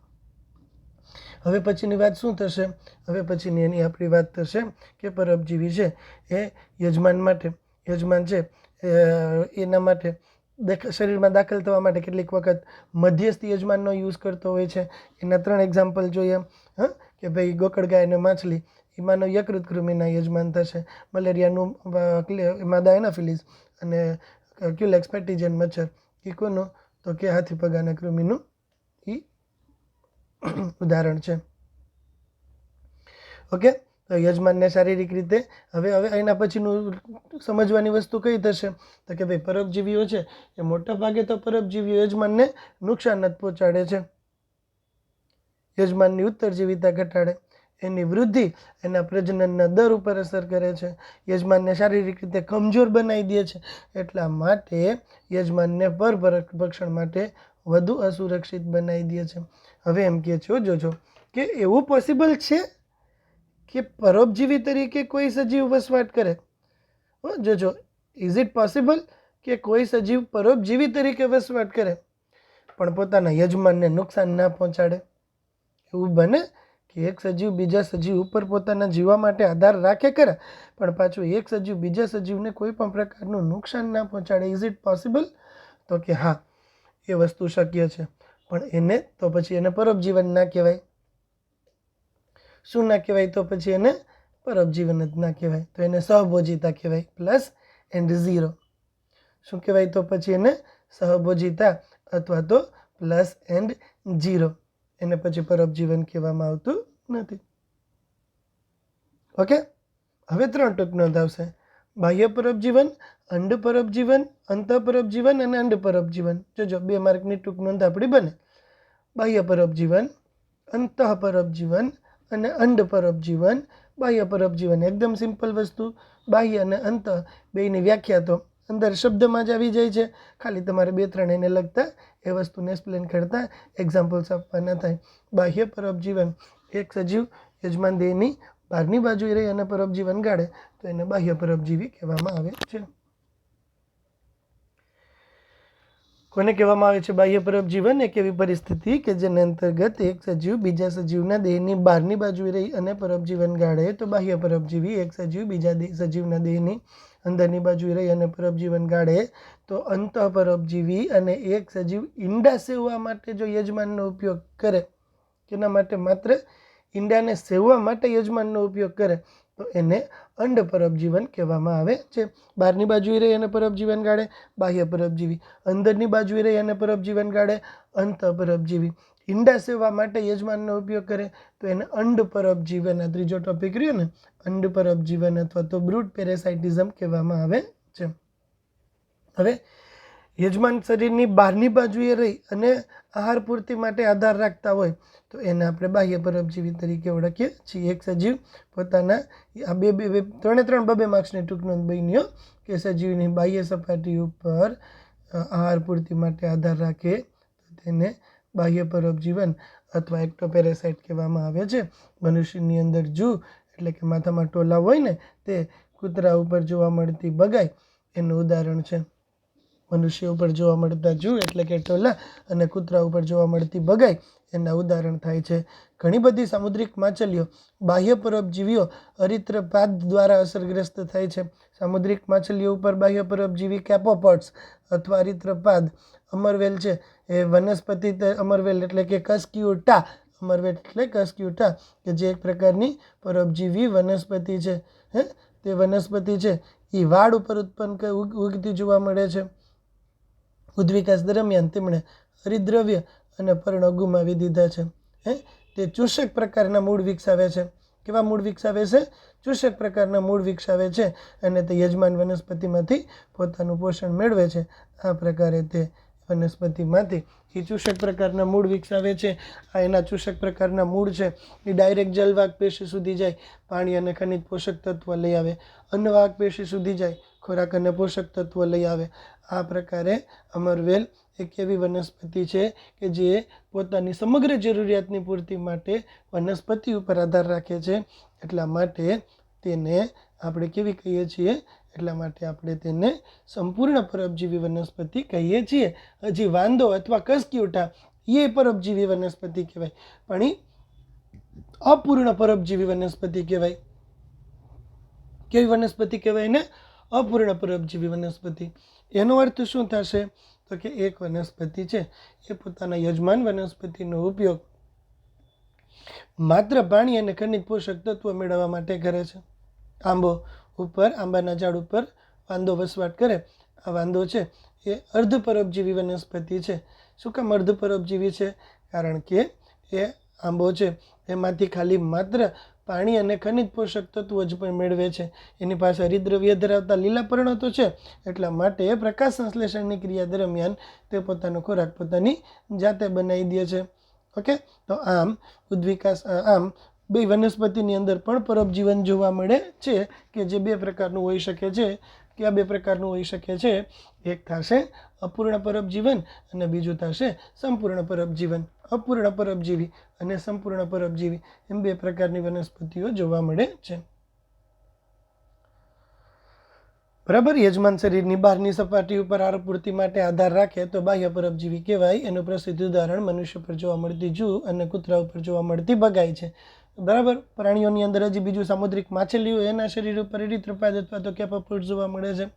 હવે પછીની વાત શું થશે? હવે પછીની એની આપણી વાત થશે કે પરોપજીવી છે એ યજમાન છે એના માટે શરીરમાં દાખલ થવા માટે કેટલીક વખત મધ્યસ્થ યજમાનનો યુઝ કરતો હોય છે. એના 3 એક્ઝામ્પલ જોઈએ. કે ભાઈ ગોકળગાય અને માછલી એમાંનો યકૃત કૃમિના યજમાન થશે. મલેરિયાનું માદા એનાફિલિસ અને ક્યુલેક્સ પેટિજન મચ્છર એ કોનું? તો કે હાથી પગાના કૃમિનું એ ઉદાહરણ છે. ઓકે. તો યજમાનને શારીરિક રીતે હવે એના પછીનું સમજવાની વસ્તુ કઈ થશે? તો કે ભાઈ પરોપજીવીઓ છે એ મોટા ભાગે તો પરોપજીવીઓ યજમાનને નુકસાન જ પહોંચાડે છે. યજમાનની ઉત્તરજીવિતા ઘટાડે, એની વૃદ્ધિ એના પ્રજનનના દર ઉપર અસર કરે છે, યજમાનને શારીરિક રીતે કમજોર બનાવી દે છે. એટલા માટે યજમાનને પરભક્ષણ માટે વધુ અસુરક્ષિત બનાવી દે છે. હવે એમ કહે છે જોજો કે એવું પોસિબલ છે કે પરોપજીવી તરીકે કોઈ સજીવ વસવાટ કરે? જોજો, ઇઝ ઇટ પોસિબલ કે કોઈ સજીવ પરોપજીવી તરીકે વસવાટ કરે પણ પોતાના યજમાનને નુકસાન ના પહોંચાડે? એવું બને કે એક સજીવ બીજા સજીવ ઉપર પોતાના જીવવા માટે આધાર રાખે ખરા પણ પાછું એક સજીવ બીજા સજીવને કોઈ પણ પ્રકારનું નુકસાન ના પહોંચાડે? Is it possible? તો કે હા, એ વસ્તુ શક્ય છે. પણ એને તો પછી એને પરોપજીવન ના કહેવાય. શું ના કહેવાય? તો પછી એને પરોપજીવન જ ના કહેવાય. તો એને સહભોજિતા કહેવાય. Plus and zero. શું કહેવાય? તો પછી એને સહભોજિતા અથવા તો પ્લસ એન્ડ ઝીરો. એને પછી પરોપજીવન કહેવામાં આવતું નથી. ઓકે. હવે 3 ટૂંક નોંધ આવશે. બાહ્ય પરોપજીવન, અંડ પરોપજીવન, અંતઃપરોપજીવન અને અંડ પરોપજીવન. જોજો 2 માર્કની ટૂંક નોંધ આપણી બને. બાહ્ય પરોપજીવન, અંતઃપરોપજીવન અને અંડ પરોપજીવન. બાહ્ય પરોપજીવન એકદમ સિમ્પલ વસ્તુ. બાહ્ય અને અંત બેયની વ્યાખ્યા તો અંદર શબ્દમાં જ આવી જાય છે. ખાલી તમારે 2-3 એને લગતા એ વસ્તુને એક્સપ્લેન કરતા એક્ઝામ્પલ્સ આપવાના થાય. બાહ્ય પરોપજીવન, એક સજીવ યજમાન દેહની બહારની બાજુએ રહી અને પરોપજીવન ગાળે તો એને બાહ્ય પરોપજીવી કહેવામાં આવે છે. કોને કહેવામાં આવે છે બાહ્ય પરોપજીવન? એક એવી પરિસ્થિતિ કે જેને અંતર્ગત એક સજીવ બીજા સજીવના દેહની બહારની બાજુએ રહી અને પરોપજીવન ગાળે તો બાહ્ય પરોપજીવી. એક સજીવ બીજા સજીવના દેહની અંદરની બાજુએ રહી અને પરોપજીવન ગાળે તો અંતઃ પરોપજીવી. અને એક સજીવ ઈંડા સેવવા માટે જો યજમાનનો ઉપયોગ કરે, તેના માટે માત્ર ઈંડાને સેવવા માટે યજમાનનો ઉપયોગ કરે તો એને અંડ પરોપજીવન કહેવામાં આવે છે. બહારની બાજુએ રહી અને પરોપજીવન ગાળે બાહ્ય પરોપજીવી, અંદરની બાજુએ રહી અને પરોપજીવન ગાળે અંતઃ પરોપજીવી, ઈંડા સેવવા માટે યજમાનનો ઉપયોગ કરે તો એને અંડ પરોપજીવન, આ ત્રીજો ટોપિક રહ્યો ને, અંડ પરોપજીવન અથવા તો બ્રૂડ પેરેસાઇટિઝમ કહેવામાં આવે છે. હવે યજમાન શરીરની બહારની બાજુએ રહી અને આહાર પૂર્તિ માટે આધાર રાખતા હોય તો એને આપણે બાહ્ય પરોપજીવી તરીકે ઓળખીએ છીએ. એક સજીવ પોતાના આ ત્રણે બબે માર્ક્સની ટૂંક નોંધ બન્યો કે સજીવની બાહ્ય સપાટી ઉપર આહાર પૂર્તિ માટે આધાર રાખે તો તેને બાહ્ય પરોપજીવન અથવા એક્ટોપેરેસાઇટ કહેવામાં આવે છે. મનુષ્યની અંદર જૂ એટલે કે માથામાં ટોલા હોય ને તે કૂતરા ઉપર જોવા મળતી બગાઈ એનું ઉદાહરણ છે. મનુષ્ય ઉપર જોવા મળતા જૂ એટલે કે ટોલા અને કૂતરા ઉપર જોવા મળતી બગાઈ એના ઉદાહરણ થાય છે. ઘણી બધી સામુદ્રિક માછલીઓ બાહ્ય પરોપજીવીઓ અરિત્રપાદ દ્વારા અસરગ્રસ્ત થાય છે. સામુદ્રિક માછલીઓ ઉપર બાહ્ય પરોપજીવી કેપોપોડ્સ અથવા અરિત્રપાદ. અમરવેલ છે એ વનસ્પતિ અમરવેલ એટલે કે કસ્ક્યુટા, અમરવેલ એટલે કસ્ક્યુટા કે જે એક પ્રકારની પરોપજીવી વનસ્પતિ છે. તે વનસ્પતિ છે એ વાડ ઉપર ઉગતી જોવા મળે છે. ઉદ્વિકાસ દરમિયાન તેમણે હરિદ્રવ્ય અને પર્ણો ગુમાવી દીધા છે. તે ચૂષક પ્રકારના મૂળ વિકસાવે છે. કેવા મૂળ વિકસાવે છે? ચૂષક પ્રકારના મૂળ વિકસાવે છે અને તે યજમાન વનસ્પતિમાંથી પોતાનું પોષણ મેળવે છે. આ પ્રકારે તે વનસ્પતિમાંથી એ ચૂષક પ્રકારના મૂળ વિકસાવે છે. આ એના ચૂષક પ્રકારના મૂળ છે એ ડાયરેક્ટ જલવાહક પેશી સુધી જાય, પાણી અને ખનિજ પોષક તત્વ લઈ આવે. અન્નવાહક પેશી સુધી જાય, ખોરાક અને પોષક તત્વ લઈ આવે. આ પ્રકારે અમરવેલ એક એવી વનસ્પતિ છે કે જે પોતાની સમગ્ર જરૂરિયાતની પૂર્તિ માટે વનસ્પતિ ઉપર આધાર રાખે છે. એટલા માટે તેને આપણે કેવી કહીએ છીએ? એટલા માટે આપણે તેને સંપૂર્ણ પરોપજીવી વનસ્પતિ કહીએ છીએ. હજી વાંદો અથવા કસ્ક્યુટા એ પરોપજીવી વનસ્પતિ કહેવાય, પણ એ અપૂર્ણ પરોપજીવી વનસ્પતિ કહેવાય. કેવી વનસ્પતિ કહેવાય ને? અપૂર્ણ પરોપજીવી વનસ્પતિ. એનો અર્થ શું થશે? તો કે એક વનસ્પતિ છે એ પોતાના યજમાન વનસ્પતિનો ઉપયોગ માત્ર પાણી અને ખનિજ પોષક તત્વો મેળવવા માટે કરે છે. આંબો ઉપર, આંબાના ઝાડ ઉપર વાંદો વસવાટ કરે. આ વાંદો છે એ અર્ધ પરોપજીવી વનસ્પતિ છે. શું કામ અર્ધ પરોપજીવી છે? કારણ કે એ આંબો છે એમાંથી ખાલી માત્ર પાણી અને ખનિજ પોષક તત્વો જ પણ મેળવે છે. એની પાસે હરિદ્રવ્ય ધરાવતા લીલા પર્ણો તો છે, એટલા માટે પ્રકાશ સંશ્લેષણની ક્રિયા દરમિયાન તે પોતાનો ખોરાક પોતાની જાતે બનાવી દે છે. ઓકે, તો આમ બે વનસ્પતિની અંદર પણ પરોપજીવન જોવા મળે છે કે જે બે પ્રકારનું હોઈ શકે છે. કયા બે પ્રકારનું હોઈ શકે છે? એક થશે અપૂર્ણ પરોપજીવન અને બીજું થશે સંપૂર્ણ પરોપજીવન. અપૂર્ણ પરોપજીવી અને સંપૂર્ણ પરોપજીવી એમ બે પ્રકારની વનસ્પતિઓ જોવા મળે છે. બરાબર. યજમાન શરીરની બહારની સપાટી ઉપર આહાર પૂર્તિ માટે આધાર રાખે તો બાહ્ય પરોપજીવી કહેવાય. એનું પ્રસિદ્ધ ઉદાહરણ મનુષ્ય પર જોવા મળતી જૂ અને કૂતરા ઉપર જોવા મળતી બગાઈ છે. બરાબર. પ્રાણીઓની અંદર હજી બીજું સામુદ્રિક માછલીઓ એના શરીર ઉપર એરિથ્રોપાદ અથવા તો કેપોપોડ જોવા મળે છે.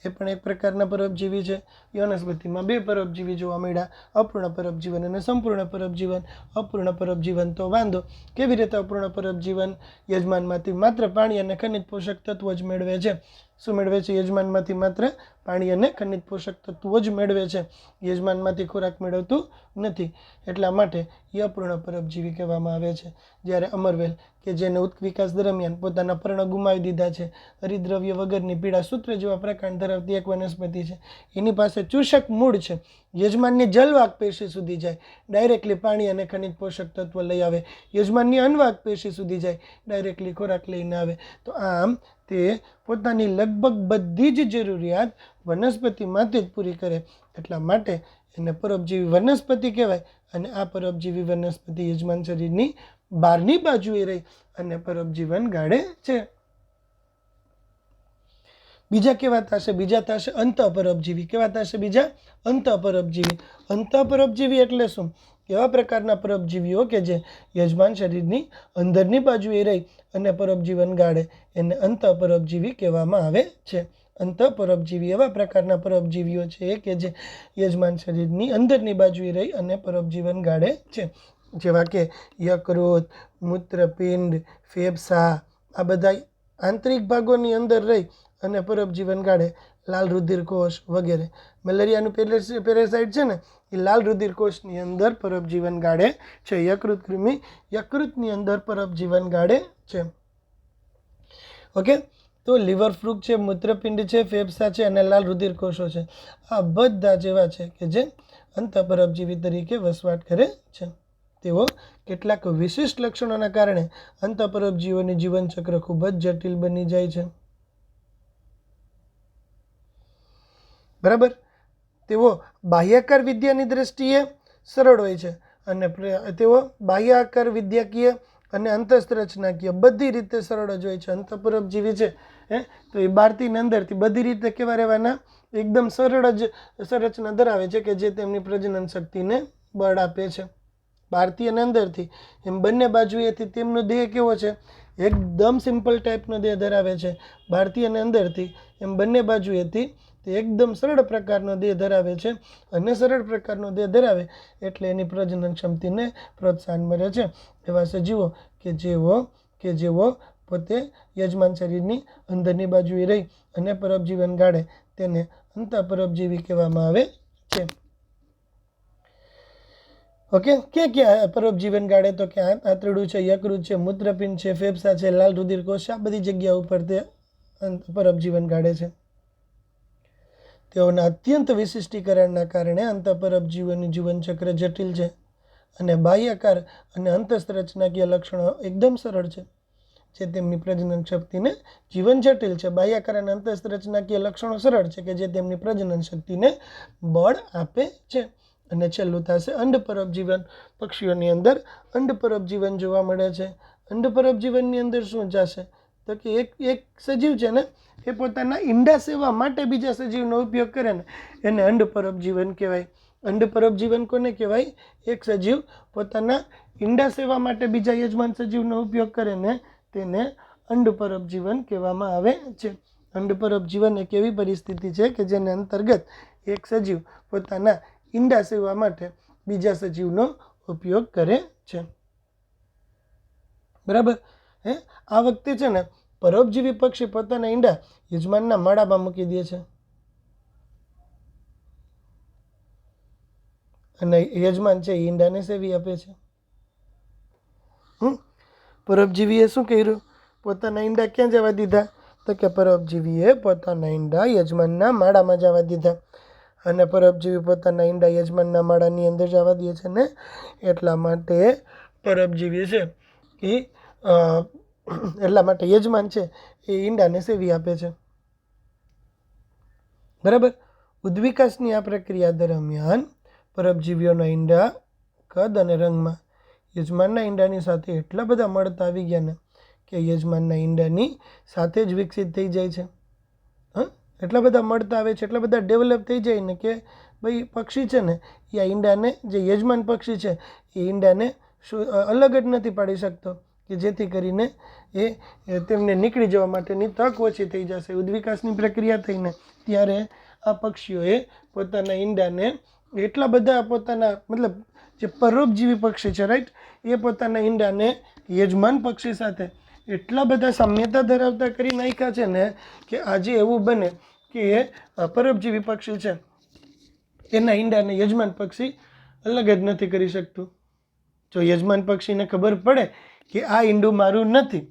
એ પણ એક પ્રકારના પરોપજીવી છે. વનસ્પતિમાં બે પરોપજીવી જોવા મળ્યા, અપૂર્ણ પરોપજીવન અને સંપૂર્ણ પરોપજીવન. અપૂર્ણ પરોપજીવન તો વાંધો. કેવી રીતે અપૂર્ણ પરોપજીવન? યજમાનમાંથી માત્ર પાણી અને ખનિજ પોષક તત્વો જ મેળવે છે. શું મેળવે છે? યજમાનમાંથી માત્ર પાણી અને ખનિજ પોષક તત્વો જ મેળવે છે. યજમાનમાંથી ખોરાક મેળવતું નથી. એટલા માટે એ અપૂર્ણ પરોપજીવી કહેવામાં આવે છે. જ્યારે અમરવેલ કે જેને વિકાસ દરમિયાન પોતાના પર્ણ ગુમાવી દીધા છે, હરિદ્રવ્ય વગરની પીળા સૂત્ર જેવા પ્રકાર ધરાવતી એક વનસ્પતિ છે. એની પાસે ચૂષક મૂળ છે. યજમાનની જલવાહક પેશી સુધી જાય, ડાયરેક્ટલી પાણી અને ખનિજ પોષક તત્વ લઈ આવે. યજમાનની અન્નવાહક પેશી સુધી જાય, ડાયરેક્ટલી ખોરાક લઈને આવે. તો આમ તે પોતાની લગભગ બધી જ જરૂરિયાત વનસ્પતિમાંથી જ પૂરી કરે. એટલા માટે એને પરોપજીવી વનસ્પતિ કહેવાય. અને આ પરોપજીવી વનસ્પતિ યજમાન શરીરની બહારની બાજુએ રહી અને પરોપજીવન ગાળે છે. બીજા કેવા થશે? બીજા થશે અંતઃપરોપજીવી. કેવા થશે બીજા? અંતઃપરોપજીવી. અંતઃપરોપજીવી એટલે શું? એવા પ્રકારના પરોપજીવીઓ કે જે યજમાન શરીરની અંદરની બાજુએ રહી અને પરોપજીવન ગાળે એને અંતઃપરોપજીવી કહેવામાં આવે છે. અંતઃપરોપજીવી એવા પ્રકારના પરોપજીવીઓ છે કે જે યજમાન શરીરની અંદરની બાજુએ રહી અને પરોપજીવન ગાળે છે. જેવા કે યકૃત, મૂત્રપિંડ, ફેફસા, આ બધા આંતરિક ભાગોની અંદર રહી અને પરોપજીવન ગાળે. લાલ રુધિરકોષ વગેરે. મેલેરિયાનું પેરાસાઇટ છે ને, એ લાલ રુધિરકોષની અંદર પરોપજીવન ગાળે છે. યકૃત કૃમિ યકૃતની અંદર પરોપજીવન ગાળે છે. ઓકે, તો લીવર ફ્રૂક છે, મૂત્રપિંડ છે, ફેફસા છે અને લાલ રુધિરકોષો છે. આ બધા જેવા છે કે જે અંતઃપરોપજીવી તરીકે વસવાટ કરે છે. તેઓ કેટલાક વિશિષ્ટ લક્ષણોના કારણે અંતઃપરોપજીવીઓની જીવનચક્ર ખૂબ જ જટિલ બની જાય છે. બરાબર. તેઓ બાહ્યાકાર વિદ્યાની દ્રષ્ટિએ સરળ હોય છે અને તેઓ બાહ્યાકાર વિદ્યાકીય અને અંતઃસ્રચનાકીય બધી રીતે સરળ જ હોય છે. અંતઃપરોપજીવી છે તો એ બહારથી ને અંદરથી બધી રીતે કેવા રહેવાના? એકદમ સરળ જ સંરચના ધરાવે છે કે જે તેમની પ્રજનન શક્તિને બળ આપે છે. બહારથી અને અંદરથી એમ બંને બાજુએથી તેમનો દેહ કેવો છે? એકદમ સિમ્પલ ટાઈપનો દેહ ધરાવે છે. બહારથી અને અંદરથી એમ બંને બાજુએથી તે એકદમ સરળ પ્રકારનો દેહ ધરાવે છે અને સરળ પ્રકારનો દેહ ધરાવે એટલે એની પ્રજનન ક્ષમતાને પ્રોત્સાહન મળે છે. એવા સજીવો કે જેઓ પોતે યજમાન શરીરની અંદરની બાજુએ રહી અને પરોપજીવન ગાળે તેને અંતઃપરોપજીવી કહેવામાં આવે છે. ઓકે, ક્યાં પરોપજીવન ગાળે? તો કે આંતરડું છે, યકૃત છે, મૂત્રપિંડ છે, ફેફસા છે, લાલ રુધિરકોષ, આ બધી જગ્યા ઉપર તે પરોપજીવન ગાળે છે. તેઓના અત્યંત વિશિષ્ટીકરણના કારણે અંતઃપરોપજીવીઓની જીવનચક્ર જટિલ છે અને બાહ્યાકાર અને અંતઃસ્રચનાકીય લક્ષણો એકદમ સરળ છે. જે તેમની પ્રજનન શક્તિને જીવન જટિલ છે. બાહ્યાકાર અને અંતઃસ્રચનાકીય લક્ષણો સરળ છે કે જે તેમની પ્રજનન શક્તિને બળ આપે છે. અને છેલ્લું થશે અંડપરોપજીવન. પક્ષીઓની અંદર અંડપરોપજીવન જોવા મળે છે. અંડપરોપજીવનની અંદર શું જશે? તો કે એક સજીવ છે ને, એ પોતાના ઈંડા સેવા માટે બીજા સજીવનો ઉપયોગ કરે ને એને અંડપરોપજીવન કહેવાય. અંડપરોપજીવન કોને કહેવાય? એક સજીવ પોતાના ઈંડા સેવા માટે બીજા યજમાન સજીવનો ઉપયોગ કરે ને તેને અંડપરોપજીવન કહેવામાં આવે છે. અંડપરોપજીવન એક એવી પરિસ્થિતિ છે કે જેને અંતર્ગત એક સજીવ પોતાના ઈંડા સેવા માટે બીજા સજીવનો ઉપયોગ કરે છે. બરાબર. આ વખતે છે ને પરોપજીવી પક્ષી પોતાના ઈંડા યજમાનના માળામાં મૂકી દે છે અને યજમાન છે એ ઈંડાને સેવી આપે છે. પરોપજીવીએ શું કર્યું? પોતાના ઈંડા ક્યાં જવા દીધા? તો કે પરોપજીવીએ પોતાના ઈંડા યજમાનના માળામાં જવા દીધા. અને પરોપજીવી પોતાના ઈંડા યજમાનના માળાની અંદર જવા દે છે ને એટલા માટે પરોપજીવી છે એટલા માટે યજમાન છે એ ઈંડાને સેવી આપે છે. બરાબર. ઉદ્વિકાસની આ પ્રક્રિયા દરમિયાન પરોપજીવીઓના ઈંડા કદ અને રંગમાં યજમાનના ઈંડાની સાથે એટલા બધા મળતા આવી ગયા ને કે યજમાનના ઈંડાની સાથે જ વિકસિત થઈ જાય છે. એટલા બધા મળતા આવે છે, એટલા બધા ડેવલપ થઈ જાય ને કે ભાઈ પક્ષી છે ને એ આ ઈંડાને, જે યજમાન પક્ષી છે એ ઈંડાને અલગ જ નથી પાડી શકતો કે જેથી કરીને એ તેમને નીકળી જવા માટેની તક ઓછી થઈ જશે. ઉદ્વિકાસની પ્રક્રિયા થઈને ત્યારે આ પક્ષીઓએ પોતાના ઈંડાને એટલા બધા પોતાના મતલબ જે પરોપજીવી પક્ષી છે રાઈટ, એ પોતાના ઈંડાને યજમાન પક્ષી સાથે એટલા બધા સામ્યતા ધરાવતા કરી નાખ્યા છે ને કે આજે એવું બને કે પરોપજીવી પક્ષી છે એના ઈંડાને યજમાન પક્ષી અલગ જ નથી કરી શકતું. જો યજમાન પક્ષીને ખબર પડે કે આ ઈંડું મારું નથી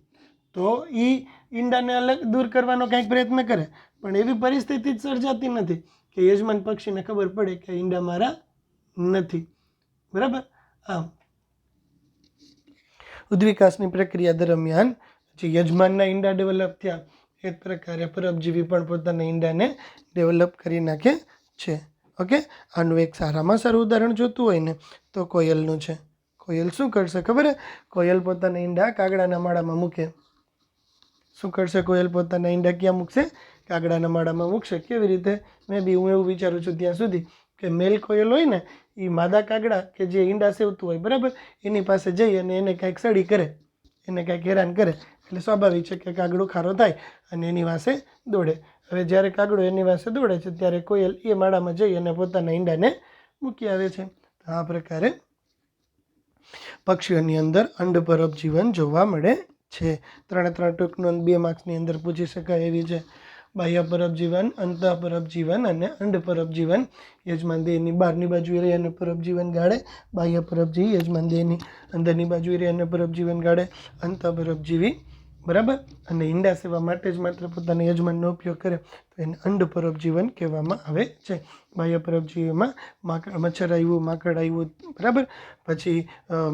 તો એ ઈંડાને અલગ દૂર કરવાનો કંઈક પ્રયત્ન કરે, પણ એવી પરિસ્થિતિ જ સર્જાતી નથી કે યજમાન પક્ષીને ખબર પડે કે ઈંડા મારા નથી. બરાબર. આમ ઉદ્વિકાસની પ્રક્રિયા દરમિયાન જે યજમાનના ઈંડા ડેવલપ થયા એ જ પ્રકારે પરોપજીવી પણ પોતાના ઈંડાને ડેવલપ કરી નાખે છે. ઓકે, આનું એક સારામાં સારું ઉદાહરણ જોતું હોય ને તો કોયલનું છે. કોયલ શું કરશે ખબર હે? કોયલ પોતાના ઈંડા કાગડાના માળામાં મૂકે. શું કરશે કોયલ? પોતાના ઈંડા ક્યાં મૂકશે? કાગડાના માળામાં મૂકશે. કેવી રીતે? મેં બી હું એવું વિચારું છું ત્યાં સુધી કે મેલ કોયલ હોય ને એ માદા કાગડા કે જે ઈંડા સેવતું હોય, બરાબર, એની પાસે જઈ અને એને કાંઈક સડી કરે, એને કાંઈક હેરાન કરે, એટલે સ્વાભાવિક છે કે કાગડો ખારો થાય અને એની પાસે દોડે. હવે જ્યારે કાગડો એની પાસે દોડે છે ત્યારે કોયલ એ માળામાં જઈ અને પોતાના ઈંડાને મૂકી આવે છે. આ પ્રકારે પક્ષીઓની અંદર અંડપરપ જીવન જોવા મળે છે. 3 ટૂંક નોંધ 2 માર્ક્સની અંદર પૂછી શકાય એવી છે. બાહ્ય પરપ જીવન, અંતઃપરપ જીવન અને અંડપરપ જીવન. યજમાન દેહની બહારની બાજુએ રહી અને પરપ જીવન ગાળે. બાહ્ય પરપજીવી યજમાન દેહની અંદરની બાજુએ રહી અને પરપ જીવન ગાળે. અંતઃપરપજીવી, બરાબર, અને ઈંડા સેવા માટે જ માત્ર પોતાના યજમાનનો ઉપયોગ કરે તો એને અંડપરપ જીવન કહેવામાં આવે છે. બાહ્ય પરપજીવીમાં મચ્છર આવ્યું, માકડ આવ્યું, બરાબર, પછી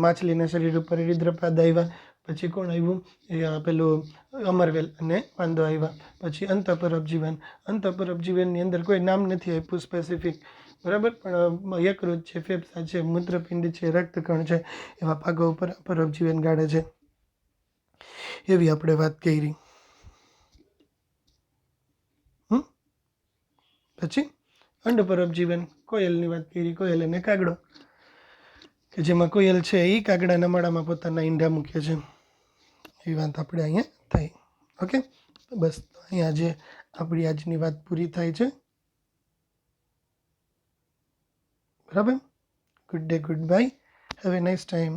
માછલીના શરીર ઉપર રુદ્રપાદ આવ્યા, પછી કોણ આવ્યું, એ પેલું અમરવેલ અને વાંદો આવ્યા. પછી અંતઃપરપ જીવન. અંતઃપરપ જીવનની અંદર કોઈ નામ નથી આપ્યું સ્પેસિફિક, બરાબર, પણ યકૃત છે, ફેફસા છે, મૂત્રપિંડ છે, રક્તકણ છે, એવા ભાગો ઉપર પરપ જીવન ગાળે છે. એવી આપણે વાત કરી. પછી અંડપરપ જીવન, કોયલની વાત કરી, કોયલ અને કાગડો, કે જેમાં કોયલ છે એ કાગડાના માળામાં પોતાના ઈંડા મૂકે છે. એ વાત આપણે અહીંયા થઈ. ઓકે, બસ અહીંયા જે આપણી આજની વાત પૂરી થાય છે. બરાબર. Good day, good bye, have a nice time.